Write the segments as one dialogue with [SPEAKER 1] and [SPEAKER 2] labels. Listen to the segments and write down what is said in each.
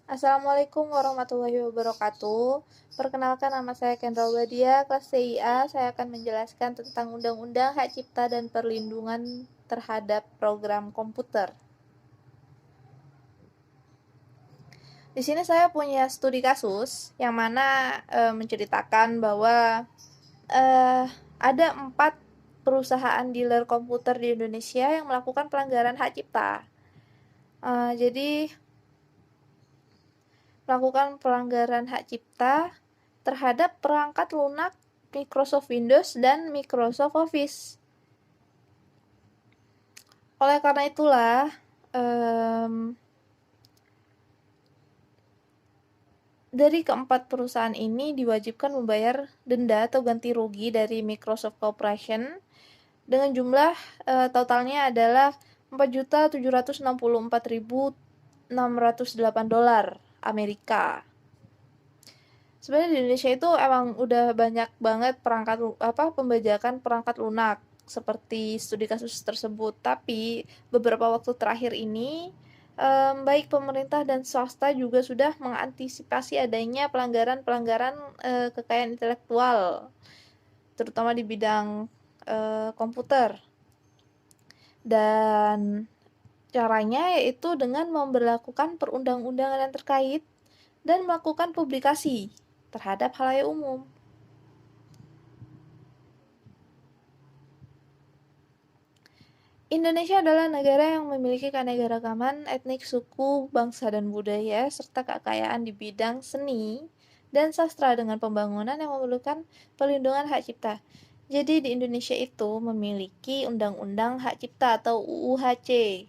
[SPEAKER 1] Assalamualaikum warahmatullahi wabarakatuh. Perkenalkan, nama saya Kendra Wadia, kelas CIA. Saya akan menjelaskan tentang Undang-Undang Hak Cipta dan Perlindungan terhadap Program Komputer. Di sini saya punya studi kasus yang mana menceritakan bahwa ada 4 perusahaan dealer komputer di Indonesia yang melakukan pelanggaran hak cipta. Jadi melakukan pelanggaran hak cipta terhadap perangkat lunak Microsoft Windows dan Microsoft Office. Oleh karena itulah, dari keempat perusahaan ini diwajibkan membayar denda atau ganti rugi dari Microsoft Corporation dengan jumlah totalnya adalah $4.764.608 Amerika. Sebenarnya di Indonesia itu emang udah banyak banget pembajakan perangkat lunak seperti studi kasus tersebut, tapi beberapa waktu terakhir ini baik pemerintah dan swasta juga sudah mengantisipasi adanya pelanggaran-pelanggaran kekayaan intelektual, terutama di bidang komputer. Dan caranya yaitu dengan memberlakukan perundang-undangan yang terkait dan melakukan publikasi terhadap khalayak umum. Indonesia adalah negara yang memiliki keanekaragaman etnik, suku, bangsa, dan budaya, serta kekayaan di bidang seni dan sastra dengan pembangunan yang memerlukan perlindungan hak cipta. Jadi di Indonesia itu memiliki Undang-Undang Hak Cipta atau UUHC.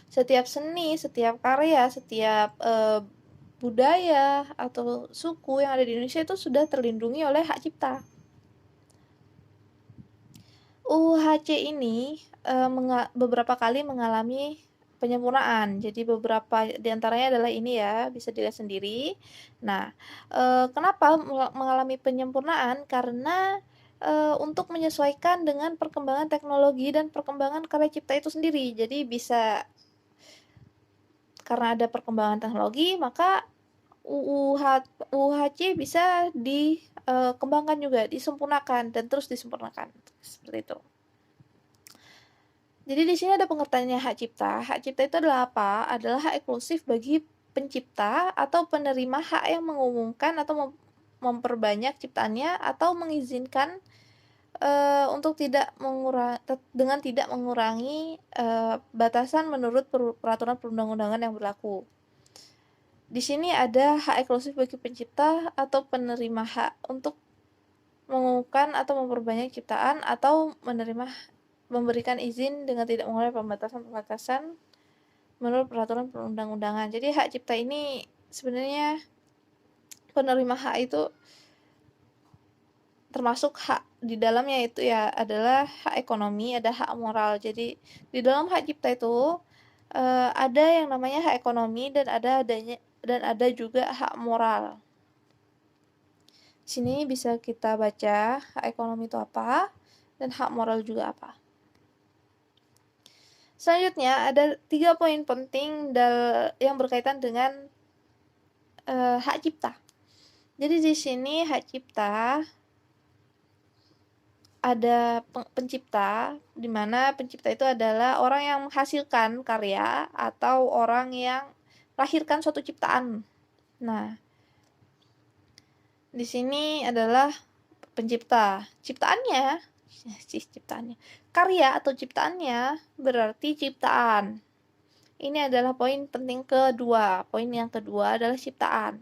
[SPEAKER 1] Setiap seni, setiap karya, setiap budaya atau suku yang ada di Indonesia itu sudah terlindungi oleh hak cipta. UHC ini beberapa kali mengalami penyempurnaan. Jadi beberapa diantaranya adalah ini ya, bisa dilihat sendiri. Nah, kenapa mengalami penyempurnaan? Karena untuk menyesuaikan dengan perkembangan teknologi dan perkembangan karya cipta itu sendiri. Jadi bisa, karena ada perkembangan teknologi, maka UHC bisa dikembangkan juga, disempurnakan dan terus disempurnakan. Seperti itu. Jadi di sini ada pengertiannya hak cipta. Hak cipta itu adalah apa? Adalah hak eksklusif bagi pencipta atau penerima hak yang mengumumkan atau memperbanyak ciptaannya atau mengizinkan untuk tidak mengurangi batasan menurut peraturan perundang-undangan yang berlaku. Di sini ada hak eksklusif bagi pencipta atau penerima hak untuk mengumumkan atau memperbanyak ciptaan atau memberikan izin dengan tidak mengurangi pembatasan-pembatasan menurut peraturan perundang-undangan. Jadi hak cipta ini sebenarnya penerima hak itu termasuk hak di dalamnya itu ya adalah hak ekonomi, ada hak moral. Jadi di dalam hak cipta itu ada yang namanya hak ekonomi dan ada juga hak moral. Di sini bisa kita baca hak ekonomi itu apa dan hak moral juga apa. Selanjutnya ada 3 poin penting yang berkaitan dengan hak cipta. Jadi di sini hak cipta ada pencipta, di mana pencipta itu adalah orang yang menghasilkan karya atau orang yang melahirkan suatu ciptaan. Nah, di sini adalah pencipta. Ciptaannya, karya atau ciptaannya berarti ciptaan. Ini adalah poin penting kedua. Poin yang kedua adalah ciptaan.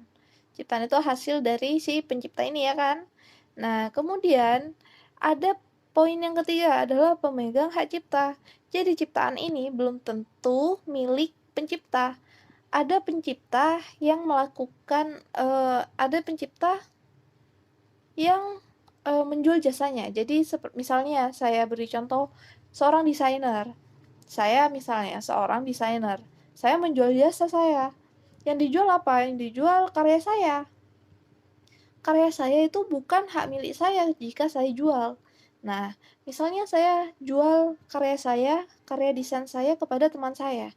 [SPEAKER 1] Ciptaan itu hasil dari si pencipta ini ya kan. Nah, kemudian ada poin yang ketiga adalah pemegang hak cipta. Jadi ciptaan ini belum tentu milik pencipta. Ada pencipta yang menjual jasanya. Jadi misalnya saya beri contoh seorang desainer. Saya misalnya seorang desainer. Saya menjual jasa saya. Yang dijual apa? Yang dijual karya saya. Karya saya itu bukan hak milik saya jika saya jual. Nah, misalnya saya jual karya desain saya kepada teman saya.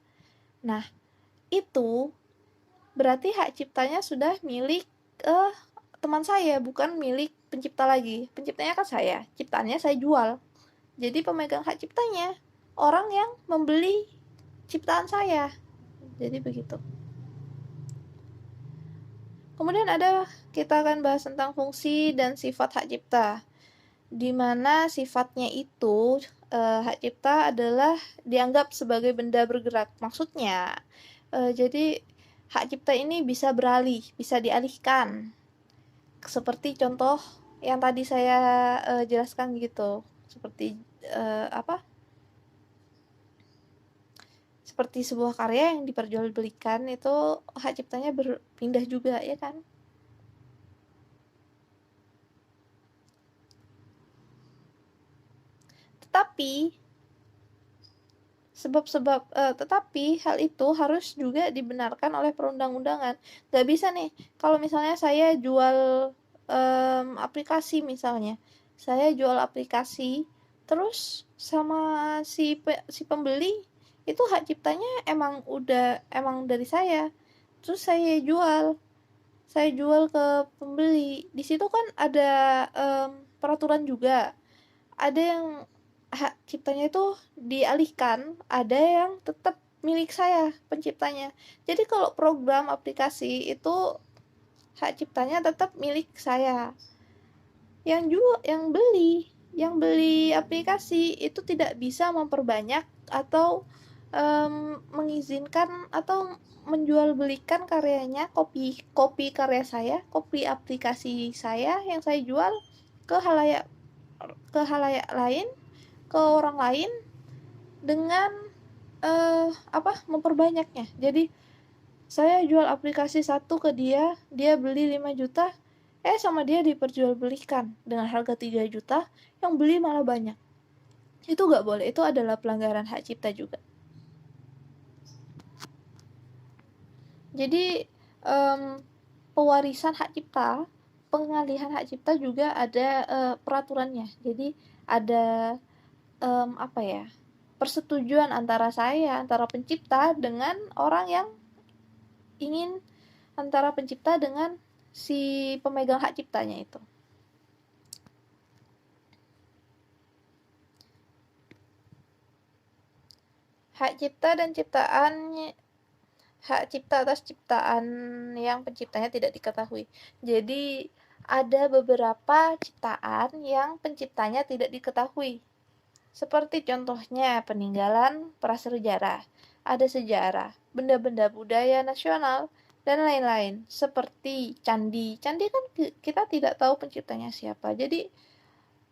[SPEAKER 1] Nah, itu berarti hak ciptanya sudah milik teman saya, bukan milik pencipta lagi. Penciptanya kan saya, ciptaannya saya jual. Jadi pemegang hak ciptanya orang yang membeli ciptaan saya. Jadi begitu. Kemudian kita akan bahas tentang fungsi dan sifat hak cipta, di mana sifatnya itu hak cipta adalah dianggap sebagai benda bergerak. Maksudnya, jadi hak cipta ini bisa beralih, bisa dialihkan. Seperti contoh yang tadi saya jelaskan gitu. Seperti apa? Seperti sebuah karya yang diperjualbelikan itu hak ciptanya berpindah juga, ya kan? Tetapi hal itu harus juga dibenarkan oleh perundang-undangan. Gak bisa nih, kalau misalnya saya jual aplikasi misalnya, saya jual aplikasi, terus sama si pembeli itu hak ciptanya emang dari saya, terus saya jual ke pembeli. Di situ kan ada peraturan juga, ada yang hak ciptanya itu dialihkan, ada yang tetap milik saya penciptanya. Jadi kalau program aplikasi itu hak ciptanya tetap milik saya. Yang beli aplikasi itu tidak bisa memperbanyak atau mengizinkan atau menjual belikan karyanya, kopi karya saya, kopi aplikasi saya yang saya jual ke halayak lain, ke orang lain dengan memperbanyaknya. Jadi saya jual aplikasi satu ke dia beli 5 juta, sama dia diperjualbelikan dengan harga 3 juta, yang beli malah banyak. Itu nggak boleh, itu adalah pelanggaran hak cipta juga. Jadi pewarisan hak cipta, pengalihan hak cipta juga ada peraturannya. Jadi ada persetujuan antara pencipta dengan orang yang ingin, antara pencipta dengan si pemegang hak ciptanya itu. Hak cipta dan hak cipta atas ciptaan yang penciptanya tidak diketahui. Jadi ada beberapa ciptaan yang penciptanya tidak diketahui. Seperti contohnya peninggalan prasejarah, ada sejarah, benda-benda budaya nasional, dan lain-lain. Seperti candi. Candi kan kita tidak tahu penciptanya siapa. Jadi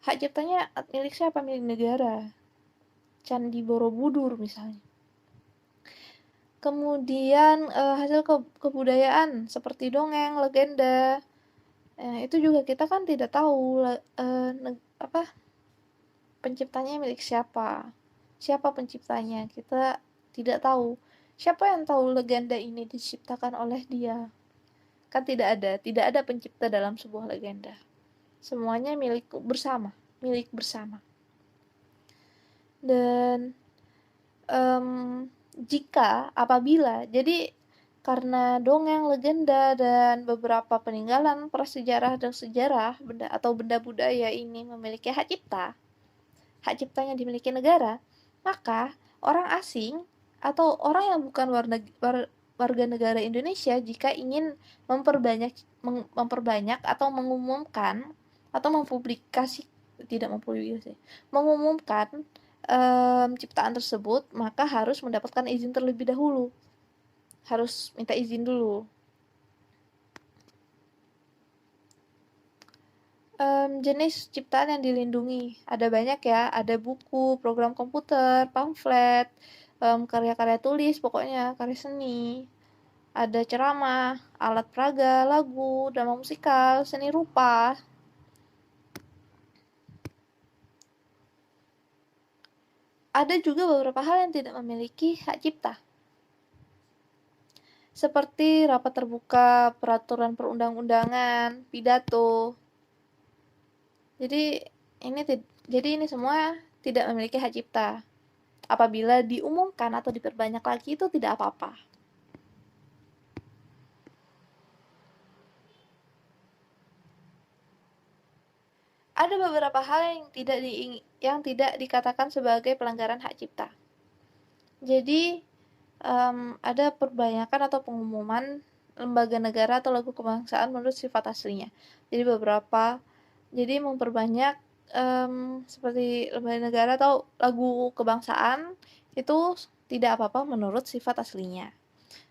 [SPEAKER 1] hak ciptanya milik siapa? Milik negara. Candi Borobudur misalnya. Kemudian hasil kebudayaan seperti dongeng, legenda. Itu juga kita kan tidak tahu penciptanya milik siapa. Siapa penciptanya? Kita tidak tahu. Siapa yang tahu legenda ini diciptakan oleh dia? Kan tidak ada pencipta dalam sebuah legenda. Semuanya milik bersama. Dan jadi karena dongeng, legenda, dan beberapa peninggalan prasejarah dan sejarah benda budaya ini memiliki hak ciptanya dimiliki negara, maka orang asing atau orang yang bukan warga negara Indonesia jika ingin memperbanyak atau mengumumkan atau mengumumkan ciptaan tersebut, maka harus mendapatkan izin terlebih dahulu. Harus minta izin dulu. Jenis ciptaan yang dilindungi ada banyak ya, ada buku, program komputer, pamflet, karya-karya tulis, pokoknya karya seni, ada ceramah, alat peraga, lagu, drama musikal, seni rupa. Ada juga beberapa hal yang tidak memiliki hak cipta, seperti rapat terbuka, peraturan perundang-undangan, pidato. Jadi ini semua tidak memiliki hak cipta. Apabila diumumkan atau diperbanyak lagi itu tidak apa-apa. ada beberapa hal yang tidak dikatakan sebagai pelanggaran hak cipta. Jadi ada perbanyakan atau pengumuman lembaga negara atau lagu kebangsaan menurut sifat aslinya. Jadi memperbanyak seperti lembaga negara atau lagu kebangsaan itu tidak apa-apa menurut sifat aslinya.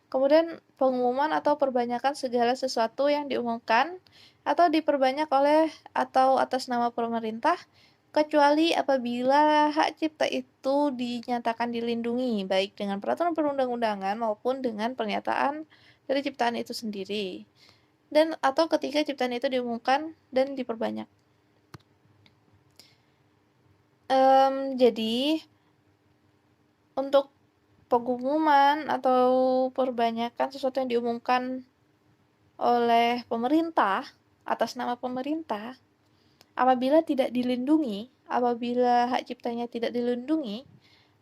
[SPEAKER 1] Kemudian pengumuman atau perbanyakan segala sesuatu yang diumumkan atau diperbanyak oleh atau atas nama pemerintah, kecuali apabila hak cipta itu dinyatakan dilindungi, baik dengan peraturan perundang-undangan maupun dengan pernyataan dari ciptaan itu sendiri, dan atau ketika ciptaan itu diumumkan dan diperbanyak. Jadi, untuk pengumuman atau perbanyakan sesuatu yang diumumkan oleh pemerintah atas nama pemerintah, apabila hak ciptanya tidak dilindungi,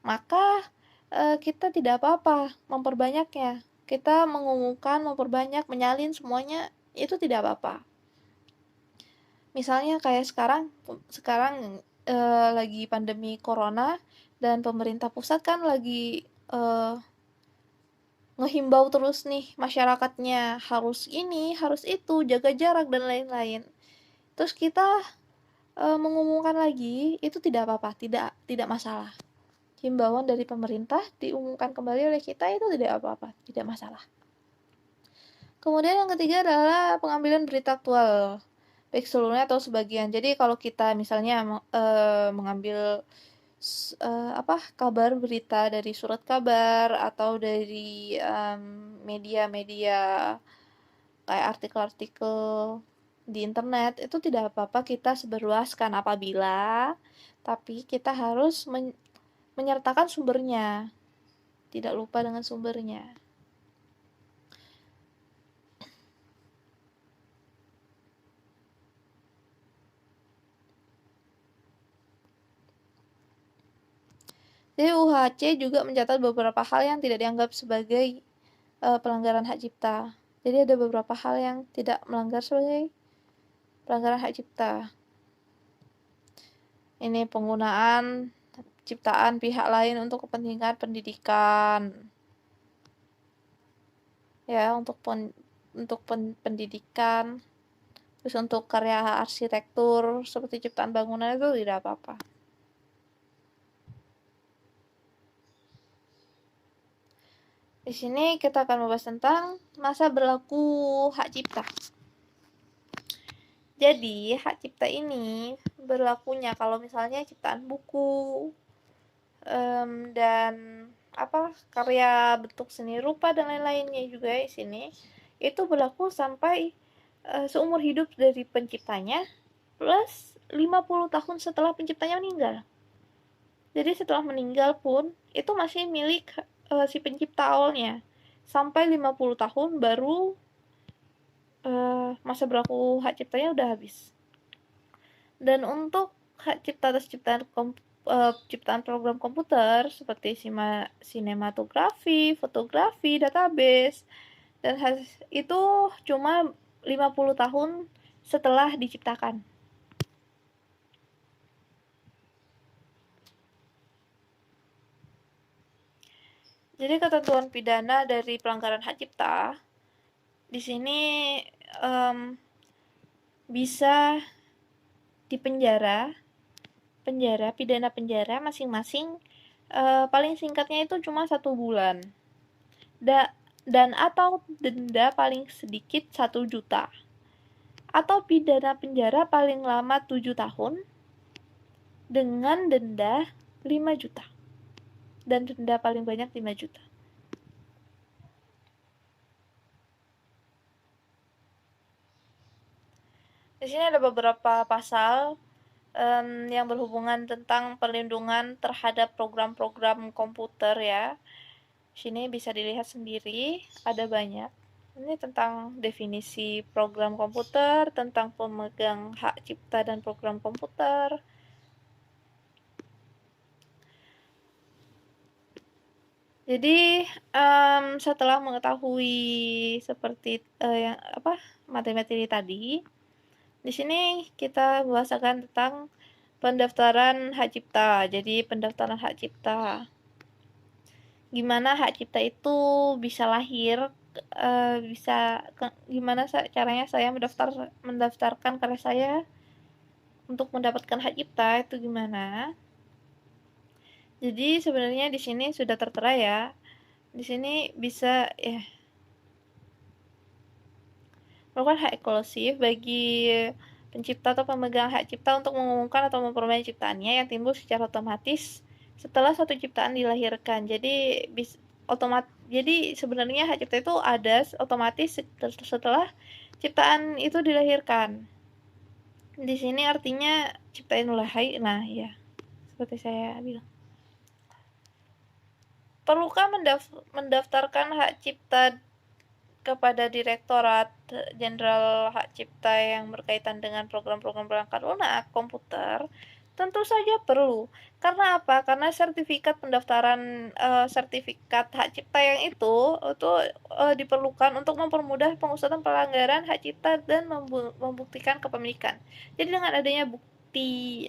[SPEAKER 1] maka kita tidak apa-apa memperbanyaknya. Kita mengumumkan, memperbanyak, menyalin semuanya itu tidak apa-apa. Misalnya kayak sekarang lagi pandemi corona dan pemerintah pusat kan lagi ngehimbau terus nih masyarakatnya harus ini, harus itu, jaga jarak dan lain-lain. Terus kita mengumumkan lagi itu tidak apa-apa, tidak masalah. Himbauan dari pemerintah diumumkan kembali oleh kita itu tidak apa-apa, tidak masalah. Kemudian yang ketiga adalah pengambilan berita aktual, baik seluruhnya atau sebagian. Jadi kalau kita misalnya mengambil kabar berita dari surat kabar atau dari media-media kayak artikel-artikel di internet, itu tidak apa-apa kita sebarluaskan tapi kita harus menyertakan sumbernya, tidak lupa dengan sumbernya. Jadi UHC juga mencatat beberapa hal yang tidak dianggap sebagai pelanggaran hak cipta. Jadi ada beberapa hal yang tidak melanggar sebagai pelanggaran hak cipta. Ini penggunaan ciptaan pihak lain untuk kepentingan pendidikan. Ya, untuk pendidikan. Terus untuk karya arsitektur seperti ciptaan bangunan itu tidak apa-apa. Di sini kita akan membahas tentang masa berlaku hak cipta. Jadi, hak cipta ini berlakunya kalau misalnya ciptaan buku dan karya bentuk seni rupa dan lain-lainnya juga di sini itu berlaku sampai seumur hidup dari penciptanya plus 50 tahun setelah penciptanya meninggal. Jadi setelah meninggal pun itu masih milik si pencipta awalnya sampai 50 tahun baru masa berlaku hak ciptanya udah habis. Dan untuk hak cipta atas ciptaan program komputer seperti sinematografi, fotografi, database, dan itu cuma 50 tahun setelah diciptakan. Jadi ketentuan pidana dari pelanggaran hak cipta di sini bisa dipenjara, pidana penjara masing-masing paling singkatnya itu cuma 1 bulan. Dan atau denda paling sedikit 1 juta. Atau pidana penjara paling lama 7 tahun dengan denda 5 juta. Dan denda paling banyak 5 juta. Di sini ada beberapa pasal yang berhubungan tentang perlindungan terhadap program-program komputer ya. Sini bisa dilihat sendiri, ada banyak. Ini tentang definisi program komputer, tentang pemegang hak cipta dan program komputer. Jadi setelah mengetahui seperti materi-materi tadi, Di sini kita bahasakan tentang pendaftaran hak cipta. Jadi pendaftaran hak cipta. Gimana hak cipta itu bisa lahir, gimana caranya saya mendaftarkan karya saya untuk mendapatkan hak cipta itu gimana? Jadi sebenarnya di sini sudah tertera ya. Di sini bisa ya merupakan hak eksklusif bagi pencipta atau pemegang hak cipta untuk mengumumkan atau memperoleh ciptaannya yang timbul secara otomatis setelah satu ciptaan dilahirkan. Jadi jadi sebenarnya hak cipta itu ada otomatis setelah ciptaan itu dilahirkan. Di sini artinya ciptain lahir. Nah, ya. Seperti saya bilang. Perlukah mendaftarkan hak cipta kepada Direktorat Jenderal Hak Cipta yang berkaitan dengan program-program perangkat lunak komputer? Tentu saja perlu. Karena apa? Karena sertifikat pendaftaran sertifikat hak cipta yang itu diperlukan untuk mempermudah pengusutan pelanggaran hak cipta dan membuktikan kepemilikan. Jadi dengan adanya bukti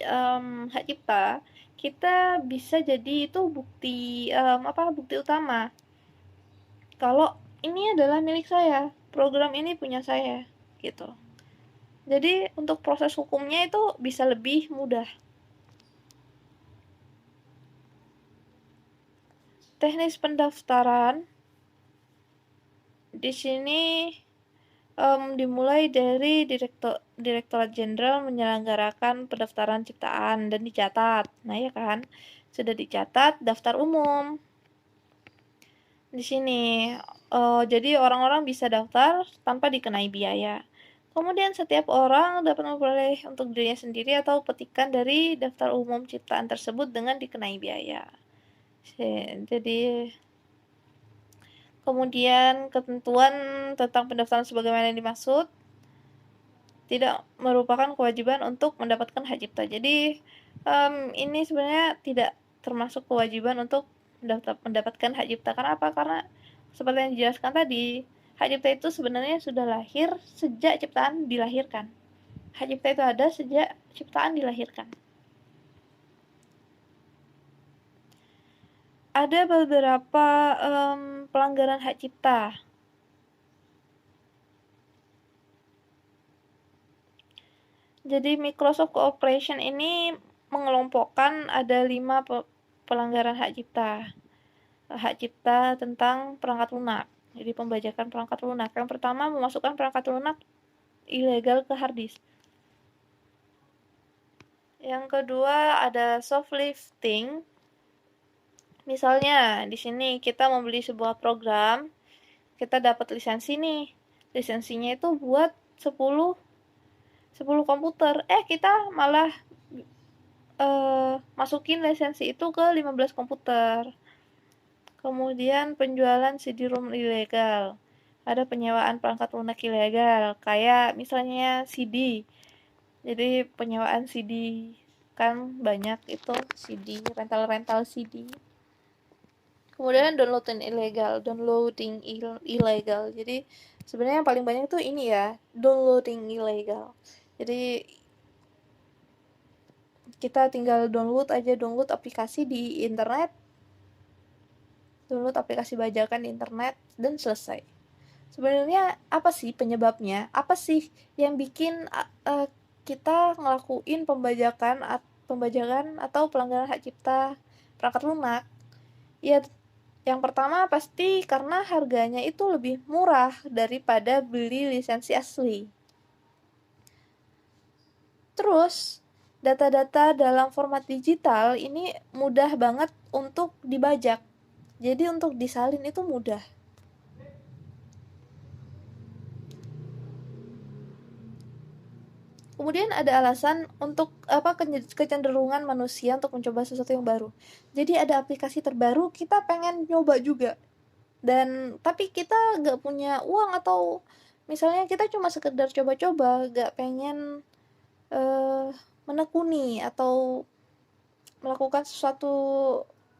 [SPEAKER 1] hak cipta, kita bisa jadi itu bukti bukti utama kalau ini adalah milik saya, program ini punya saya, gitu. Jadi untuk proses hukumnya itu bisa lebih mudah. Teknis pendaftaran di sini dimulai dari Direktorat Jenderal menyelenggarakan pendaftaran ciptaan dan dicatat. Nah ya kan, sudah dicatat daftar umum. Di sini jadi orang-orang bisa daftar tanpa dikenai biaya. Kemudian setiap orang dapat memperoleh untuk dirinya sendiri atau petikan dari daftar umum ciptaan tersebut dengan dikenai biaya. Jadi kemudian ketentuan tentang pendaftaran sebagaimana yang dimaksud tidak merupakan kewajiban untuk mendapatkan hak cipta. Jadi ini sebenarnya tidak termasuk kewajiban untuk mendapatkan hak cipta. Karena apa? Karena seperti yang dijelaskan tadi, hak cipta itu sebenarnya sudah lahir sejak ciptaan dilahirkan. Hak cipta itu ada sejak ciptaan dilahirkan. Ada beberapa pelanggaran hak cipta. Jadi Microsoft Corporation ini mengelompokkan ada 5 pelanggaran hak cipta. Hak cipta tentang perangkat lunak. Jadi pembajakan perangkat lunak. Yang pertama, memasukkan perangkat lunak ilegal ke hard disk. Yang kedua ada soft lifting. Misalnya di sini kita membeli sebuah program, kita dapat lisensi nih. Lisensinya itu buat 10 komputer. Kita malah masukin lisensi itu ke 15 komputer. Kemudian penjualan CD-ROM ilegal. Ada penyewaan perangkat lunak ilegal, kayak misalnya CD. Jadi penyewaan CD kan banyak itu CD, rental CD. Kemudian downloading ilegal. Jadi sebenarnya yang paling banyak tuh ini ya, downloading ilegal. Jadi kita tinggal download aplikasi di internet, download aplikasi bajakan di internet, dan selesai. Sebenarnya apa sih penyebabnya? Apa sih yang bikin kita ngelakuin pembajakan atau pelanggaran hak cipta perangkat lunak? Ya, yang pertama pasti karena harganya itu lebih murah daripada beli lisensi asli. Terus, data-data dalam format digital ini mudah banget untuk dibajak. Jadi untuk disalin itu mudah. Kemudian ada alasan untuk kecenderungan manusia untuk mencoba sesuatu yang baru. Jadi ada aplikasi terbaru, kita pengen nyoba juga. Tapi kita gak punya uang atau misalnya kita cuma sekedar coba-coba, gak pengen menekuni atau melakukan sesuatu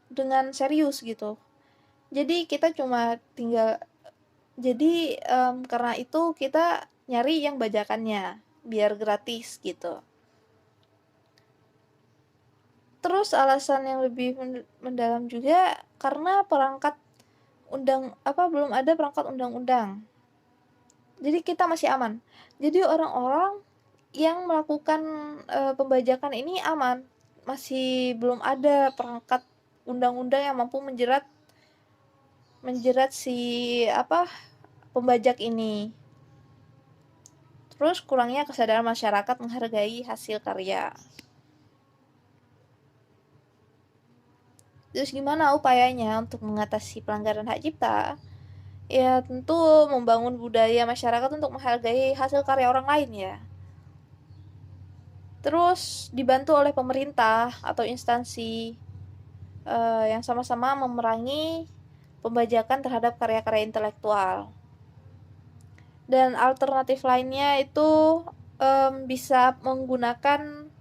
[SPEAKER 1] dengan serius gitu. Jadi kita cuma tinggal karena itu kita nyari yang bajakannya. biar gratis gitu. Terus alasan yang lebih mendalam juga karena belum ada perangkat undang-undang. Jadi kita masih aman. Jadi orang-orang yang melakukan pembajakan ini aman. Masih belum ada perangkat undang-undang yang mampu menjerat si pembajak ini. Terus kurangnya kesadaran masyarakat menghargai hasil karya. Terus gimana upayanya untuk mengatasi pelanggaran hak cipta? Ya tentu membangun budaya masyarakat untuk menghargai hasil karya orang lain ya. Terus dibantu oleh pemerintah atau instansi yang sama-sama memerangi pembajakan terhadap karya-karya intelektual. Dan alternatif lainnya itu bisa menggunakan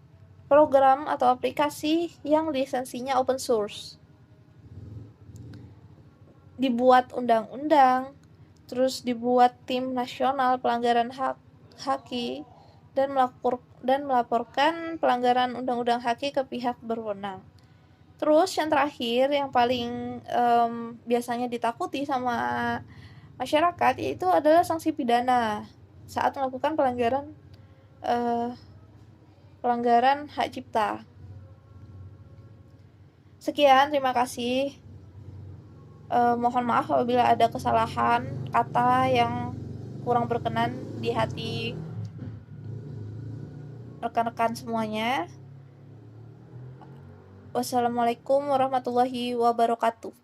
[SPEAKER 1] program atau aplikasi yang lisensinya open source. Dibuat undang-undang, terus dibuat tim nasional pelanggaran haki dan melaporkan pelanggaran undang-undang haki ke pihak berwenang. Terus yang terakhir yang paling biasanya ditakuti sama masyarakat yaitu adalah sanksi pidana saat melakukan pelanggaran hak cipta. Sekian, terima kasih. Mohon maaf apabila ada kesalahan kata yang kurang berkenan di hati rekan-rekan semuanya. Wassalamualaikum warahmatullahi wabarakatuh.